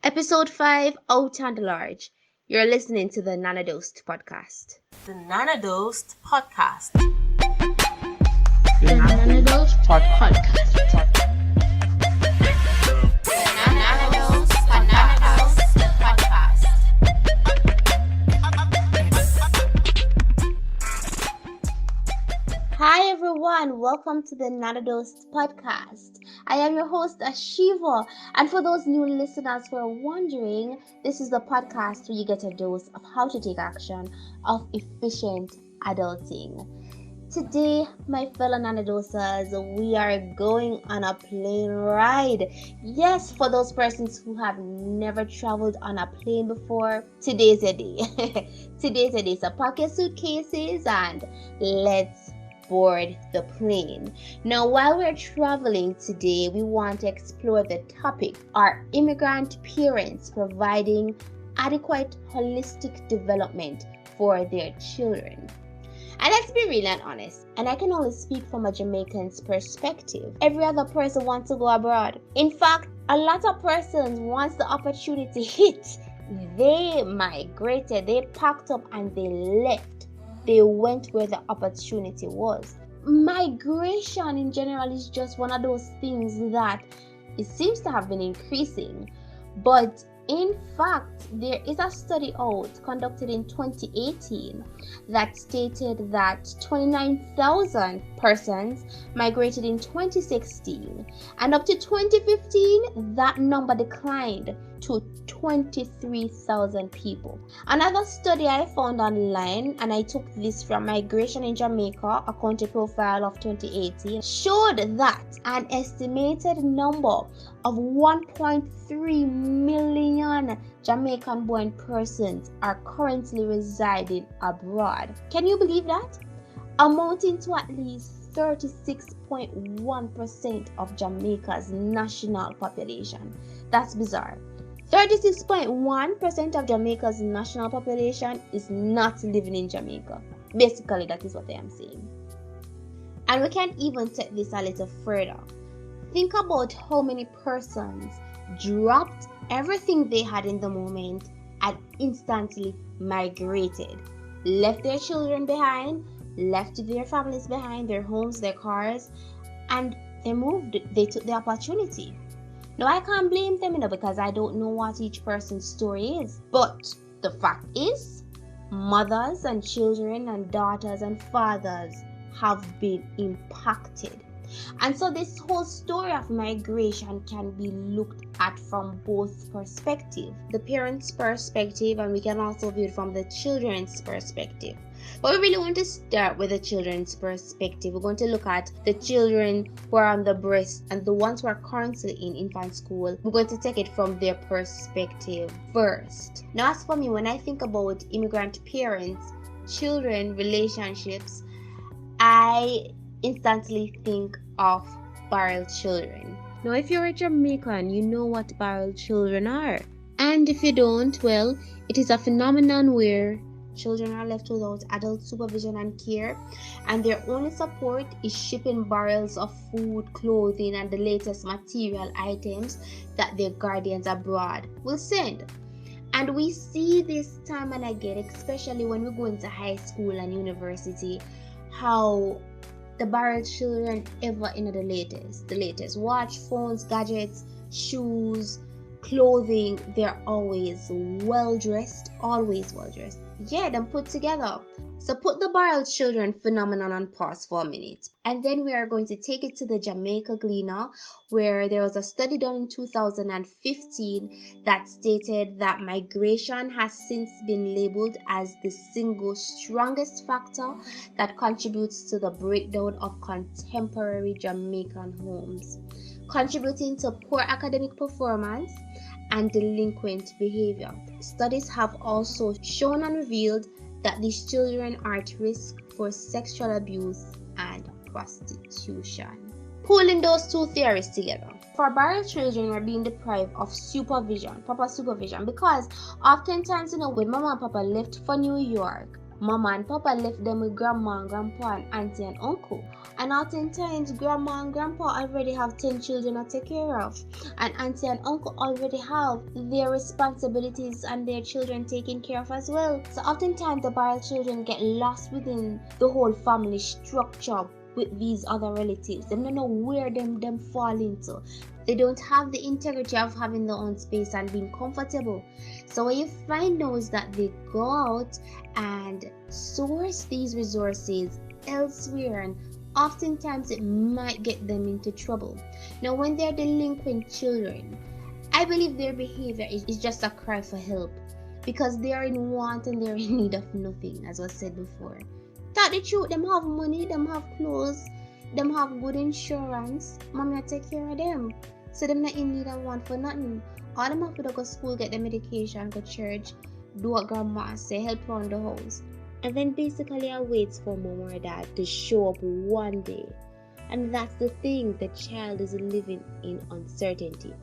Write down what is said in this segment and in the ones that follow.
Episode 5, Out and Large. You're listening to the Nanodosed podcast. The Nanodosed Podcast. The Nanodosed Podcast. Hi everyone, welcome to the Nanodosed podcast. I am your host Ashiva, and for those new listeners who are wondering, this is the podcast where you get a dose of how to take action of efficient adulting. Today, my fellow Nanodosers, we are going on a plane ride. Yes, for those persons who have never traveled on a plane before, today's a day. Today's a day. So pack your suitcases and let's board the plane. Now, while we're traveling today, we want to explore the topic: are immigrant parents providing adequate holistic development for their children? And let's be real and honest, and I can only speak from a Jamaican's perspective. Every other person wants to go abroad. In fact, a lot of persons, once the opportunity hit, they migrated, they packed up and they left. They went where the opportunity was. Migration in general is just one of those things that it seems to have been increasing. But in fact, there is a study out conducted in 2018 that stated that 29,000 persons migrated in 2016, and up to 2015 that number declined to 23,000 people. Another study I found online, and I took this from Migration in Jamaica, a country profile of 2018, showed that an estimated number of 1.3 million Jamaican-born persons are currently residing abroad. Can you believe that? Amounting to at least 36.1% of Jamaica's national population. That's bizarre. 36.1% of Jamaica's national population is not living in Jamaica. Basically, that is what I am saying. And we can even take this a little further. Think about how many persons dropped everything they had in the moment and instantly migrated. Left their children behind, left their families behind, their homes, their cars, and they moved. They took the opportunity. Now, I can't blame them, because I don't know what each person's story is. But the fact is, mothers and children and daughters and fathers have been impacted. And so this whole story of migration can be looked at from both perspectives. The parents' perspective, and we can also view it from the children's perspective. But we really want to start with the children's perspective. We're going to look at the children who are on the breast and the ones who are currently in infant school. We're going to take it from their perspective first. Now, as for me, when I think about immigrant parents, children, relationships, I instantly think of barrel children. Now, if you're a Jamaican, you know what barrel children are. And if you don't, well, it is a phenomenon where children are left without adult supervision and care, and their only support is shipping barrels of food, clothing, and the latest material items that their guardians abroad will send. And we see this time and again, especially when we go into high school and university, how the barrel children ever in the latest watch, phones, gadgets, shoes, clothing, they're always well dressed. Yeah, them put together. So put the barrel children phenomenon on pause for a minute, and then we are going to take it to the Jamaica Gleaner, where there was a study done in 2015 that stated that migration has since been labeled as the single strongest factor that contributes to the breakdown of contemporary Jamaican homes, contributing to poor academic performance and delinquent behavior. Studies have also shown and revealed that these children are at risk for sexual abuse and prostitution. Pulling those two theories together, for barrel children are being deprived of supervision, proper supervision, because oftentimes, when mama and papa left for New York, Mama and Papa left them with Grandma and Grandpa and Auntie and Uncle. And oftentimes, Grandma and Grandpa already have 10 children to take care of. And Auntie and Uncle already have their responsibilities and their children taken care of as well. So oftentimes, the barrel children get lost within the whole family structure with these other relatives. They don't know where them fall into. They don't have the integrity of having their own space and being comfortable. So what you find now is that they go out and source these resources elsewhere, and oftentimes it might get them into trouble. Now, when they're delinquent children, I believe their behavior is just a cry for help, because they are in want and they're in need of nothing, as was said before. Tell the truth, them have money, them have clothes, them have good insurance. Mommy take care of them. So them not in need of want for nothing. All them have to go to school, get their medication, go to church, do what grandma say, help around the house. And then basically I wait for mom or dad to show up one day. And that's the thing, the child is living in uncertainty.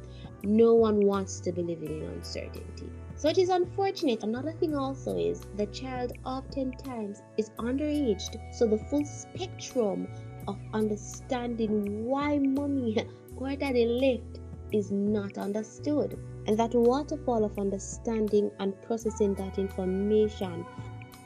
No one wants to be living in uncertainty. So it is unfortunate. Another thing also is the child oftentimes is underaged. So the full spectrum of understanding why mommy or daddy left is not understood. And that waterfall of understanding and processing that information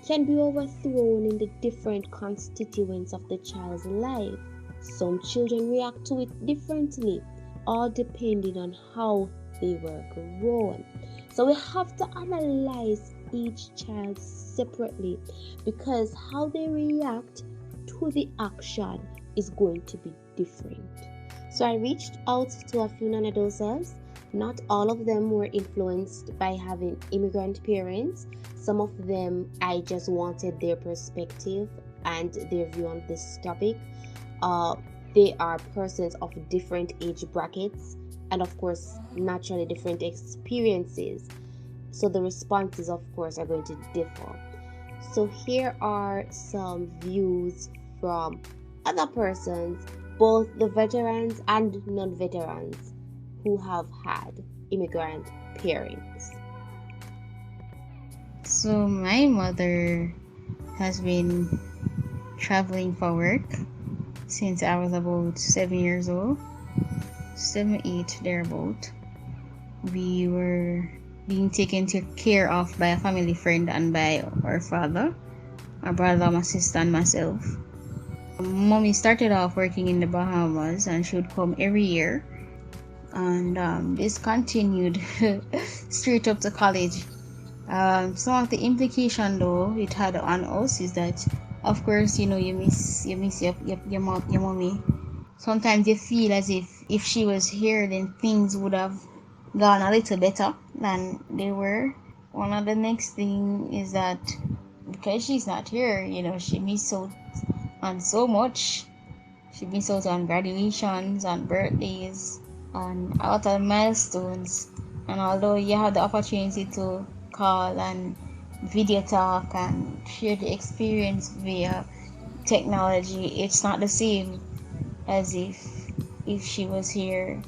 can be overthrown in the different constituents of the child's life. Some children react to it differently, all depending on how they were grown. So we have to analyze each child separately, because how they react to the action is going to be different. So I reached out to a few non-adults. Not all of them were influenced by having immigrant parents. Some of them, I just wanted their perspective and their view on this topic. They are persons of different age brackets and, of course, naturally different experiences. So the responses, of course, are going to differ. So here are some views from other persons, both the veterans and non-veterans, who have had immigrant parents. So my mother has been traveling for work since I was about 7 years old, 7, 8 thereabout. We were being taken care of by a family friend and by our father, my brother, my sister, and myself. Mommy started off working in the Bahamas, and she would come every year, and this continued straight up to college. Some of the implication though it had on us is that, of course, you miss your mommy. Sometimes you feel as if she was here, then things would have gone a little better than they were. One of the next thing is that because she's not here, she missed out on so much. She missed out on graduations, on birthdays, on a lot of milestones. And although you had the opportunity to call and video talk and share the experience via technology, it's not the same as if she was here.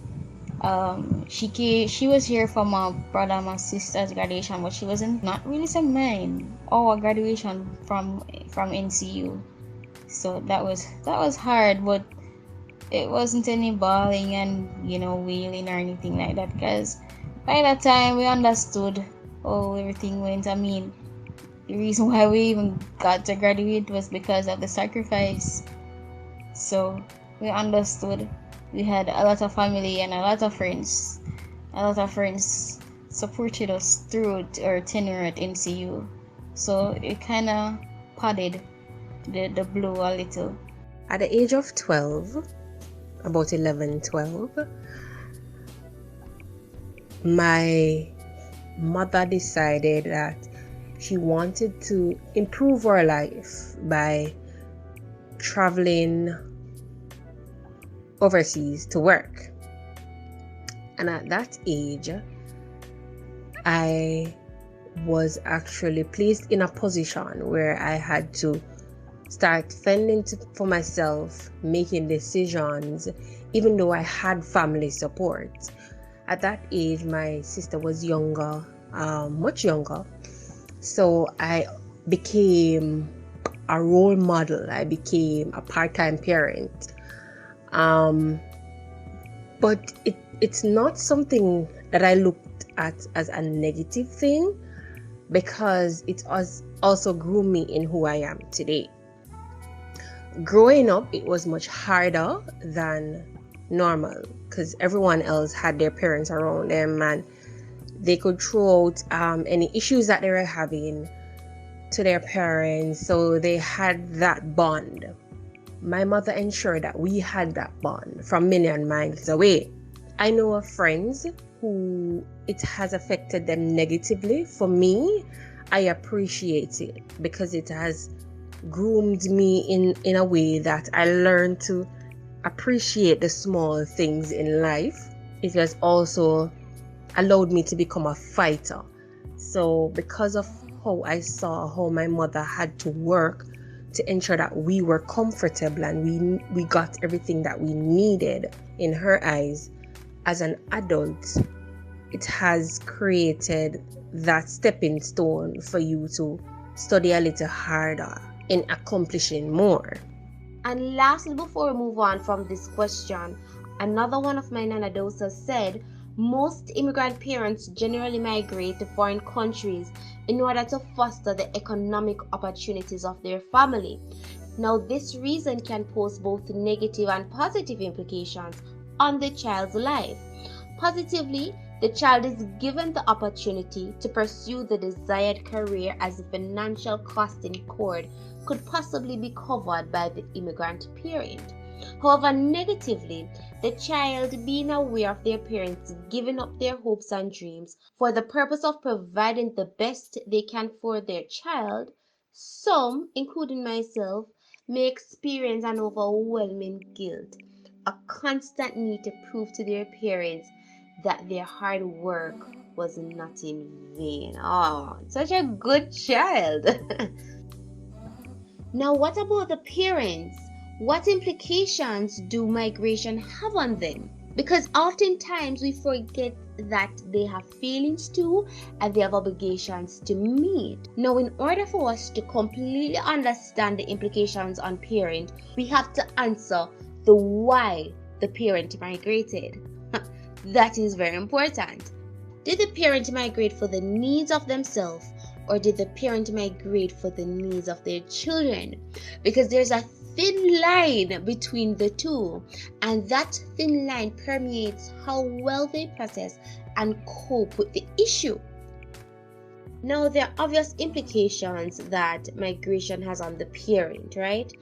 She was here for my brother and my sister's graduation, but she wasn't not really some mine or graduation from NCU. So that was hard, but it wasn't any bawling and wailing or anything like that, because by that time we understood how everything went. I mean, the reason why we even got to graduate was because of the sacrifice. So we understood. We had a lot of family and a lot of friends. A lot of friends supported us through our tenure at NCU. So it kind of padded the blow a little. At the age of 12, about 11, 12, my mother decided that she wanted to improve her life by traveling overseas to work. And at that age, I was actually placed in a position where I had to start fending for myself, making decisions, even though I had family support. At that age, my sister was younger, much younger. So I became a role model. I became a part-time parent. But it's not something that I looked at as a negative thing, because it has also grew me in who I am today. Growing up, it was much harder than normal because everyone else had their parents around them and they could throw out any issues that they were having to their parents, so they had that bond. My mother ensured that we had that bond from million miles away. I know of friends who it has affected them negatively. For me, I appreciate it because it has groomed me in a way that I learned to appreciate the small things in life. It has also allowed me to become a fighter. So because of how I saw how my mother had to work to ensure that we were comfortable and we got everything that we needed in her eyes as an adult, it has created that stepping stone for you to study a little harder in accomplishing more. And lastly, before we move on from this question, another one of my Nana Dosas said, most immigrant parents generally migrate to foreign countries in order to foster the economic opportunities of their family. Now, this reason can pose both negative and positive implications on the child's life. Positively, the child is given the opportunity to pursue the desired career as the financial cost incurred could possibly be covered by the immigrant parent. However, negatively, the child, being aware of their parents giving up their hopes and dreams for the purpose of providing the best they can for their child, some, including myself, may experience an overwhelming guilt, a constant need to prove to their parents that their hard work was not in vain. Oh, such a good child. Now, what about the parents? What implications do migration have on them? Because oftentimes we forget that they have feelings too and they have obligations to meet. Now, in order for us to completely understand the implications on parent, we have to answer the why the parent migrated. That is very important. Did the parent migrate for the needs of themselves, or did the parent migrate for the needs of their children? Because there's a thin line between the two, and that thin line permeates how well they process and cope with the issue. Now, there are obvious implications that migration has on the parent, right?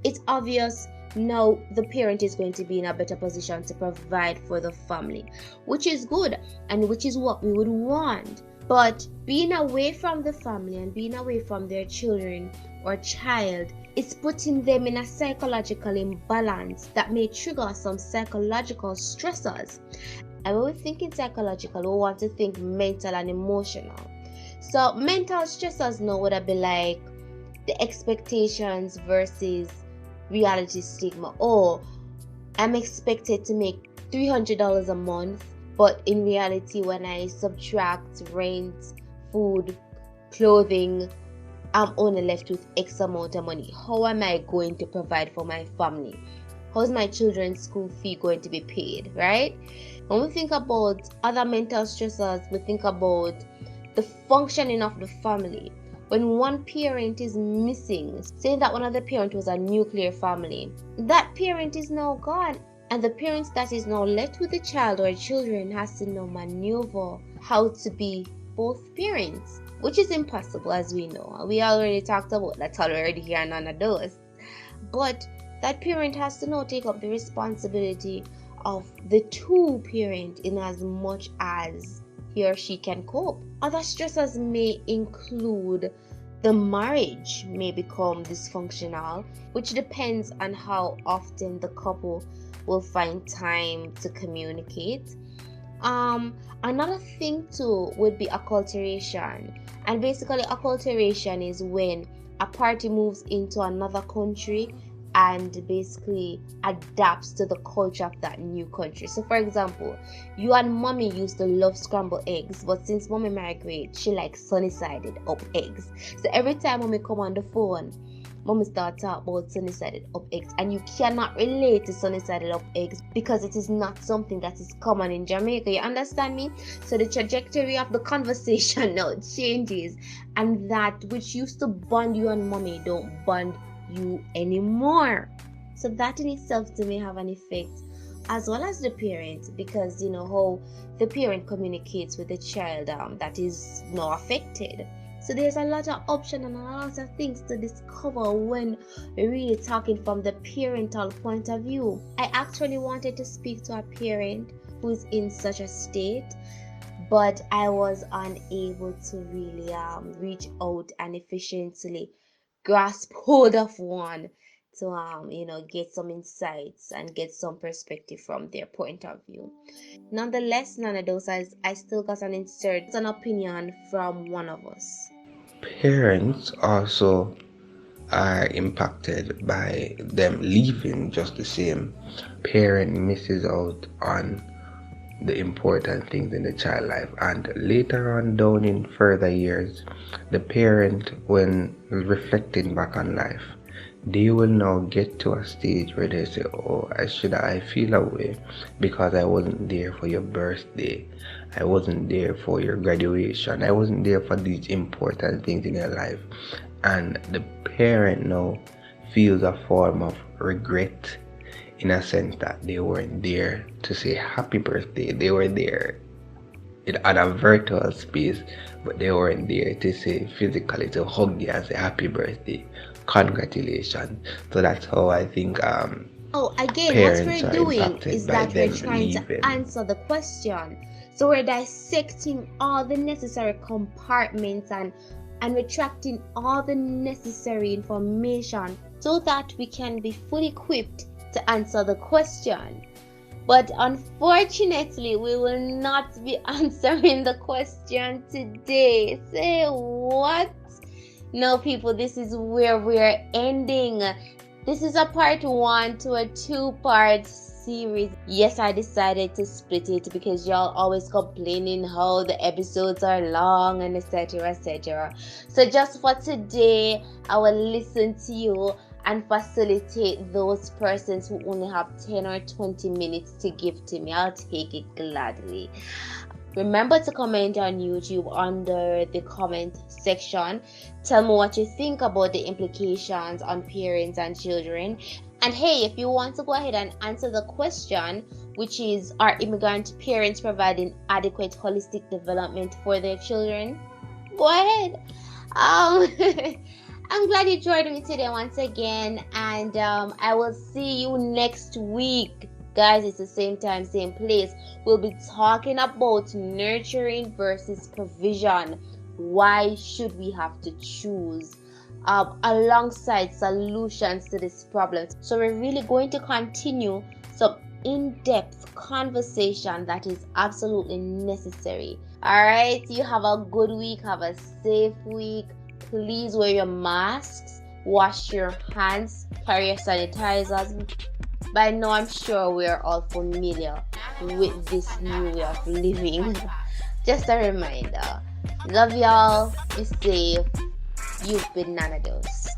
It's obvious now the parent is going to be in a better position to provide for the family, which is good and which is what we would want. But being away from the family and being away from their children or child is putting them in a psychological imbalance that may trigger some psychological stressors. And when we think in psychological, we want to think mental and emotional. So mental stressors now would be like the expectations versus reality stigma. Oh, I'm expected to make $300 a month, but in reality, when I subtract rent, food, clothing, I'm only left with X amount of money. How am I going to provide for my family? How's my children's school fee going to be paid, right? When we think about other mental stressors, we think about the functioning of the family. When one parent is missing, saying that one of the parents was a nuclear family, that parent is now gone. And the parent that is now left with the child or children has to now maneuver how to be both parents, which is impossible, as we know. We already talked about that already here and on those. But that parent has to now take up the responsibility of the two parent in as much as he or she can cope. Other stressors may include the marriage may become dysfunctional, which depends on how often the couple will find time to communicate. Another thing too would be acculturation, and basically acculturation is when a party moves into another country and basically adapts to the culture of that new country. So for example, you and mommy used to love scrambled eggs, but since mommy migrated, she likes sunny-sided up eggs. So every time mommy come on the phone, mommy start talk about sunny-sided up eggs, and you cannot relate to sunny-sided up eggs because it is not something that is common in Jamaica. You understand me? So the trajectory of the conversation now changes, and that which used to bond you and mommy don't bond you anymore. So that in itself to me have an effect, as well as the parent, because you know how the parent communicates with the child that is now affected. So there's a lot of options and a lot of things to discover when we're really talking from the parental point of view. I actually wanted to speak to a parent who is in such a state, but I was unable to really reach out and efficiently grasp hold of one to get some insights and get some perspective from their point of view. Nonetheless, none of those, I still got an opinion from one of us. Parents also are impacted by them leaving just the same. Parent misses out on the important things in the child life, and later on down in further years, the parent, when reflecting back on life, they will now get to a stage where they say, oh, I feel away because I wasn't there for your birthday, I wasn't there for your graduation, I wasn't there for these important things in your life. And the parent now feels a form of regret, in a sense that they weren't there to say happy birthday. They were there in a virtual space, but they weren't there to say physically, to hug you and say happy birthday, congratulations. So that's how I think again, what parents we're are doing impacted is by that we're them trying leaving. to answer the question. So we're dissecting all the necessary compartments and retracting all the necessary information so that we can be fully equipped to answer the question. But unfortunately, we will not be answering the question today. Say what? No, people, this is where we're ending. This is a part 1 to a 2-part series. Yes, I decided to split it because y'all always complaining how the episodes are long and etc. etc. So just for today, I will listen to you and facilitate those persons who only have 10 or 20 minutes to give to me. I'll take it gladly. Remember to comment on YouTube under the comment section. Tell me what you think about the implications on parents and children. And hey, if you want to go ahead and answer the question, which is, are immigrant parents providing adequate holistic development for their children? Go ahead. I'm glad you joined me today once again, and I will see you next week. Guys, it's the same time, same place. We'll be talking about nurturing versus provision. Why should we have to choose? Alongside solutions to this problem. So we're really going to continue some in-depth conversation that is absolutely necessary. Alright, you have a good week, have a safe week. Please wear your masks, wash your hands, carry your sanitizers. By now, I'm sure we're all familiar with this new way of living. Just a reminder. Love y'all. Be safe. You've been Nana Dose.